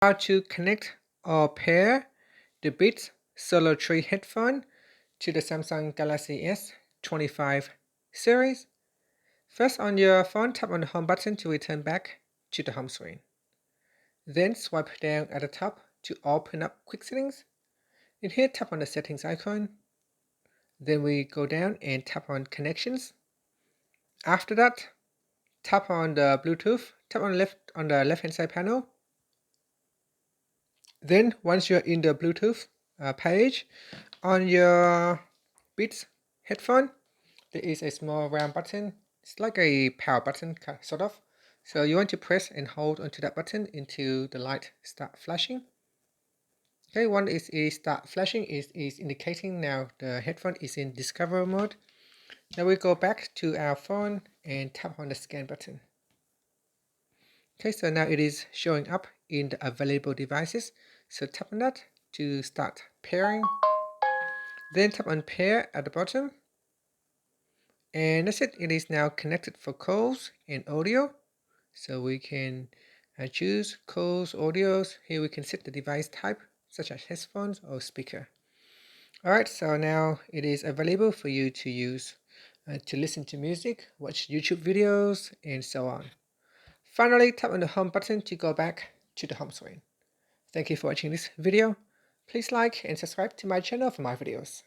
How to connect or pair the Beats Solo 3 headphone to the Samsung Galaxy S25 series. First, on your phone, tap on the home button to return back to the home screen. Then swipe down at the top to open up quick settings. In here, tap on the settings icon. Then we go down and tap on connections. After that, tap on the Bluetooth. Tap on the left hand side panel. Then once you're in the Bluetooth page, on your Beats headphone, there is a small round button. It's like a power button, sort of. So you want to press and hold onto that button until the light start flashing. Okay, once it start flashing, it is indicating now the headphone is in discover mode. Now we go back to our phone and tap on the scan button. Okay, so now it is showing up in the available devices. So tap on that to start pairing. Then tap on pair at the bottom. And that's it. It is now connected for calls and audio. So we can choose calls, audios. Here we can set the device type, such as headphones or speaker. Alright, so now it is available for you to use to listen to music, watch YouTube videos, and so on. Finally, tap on the home button to go back to the home screen. Thank you for watching this video. Please like and subscribe to my channel for more videos.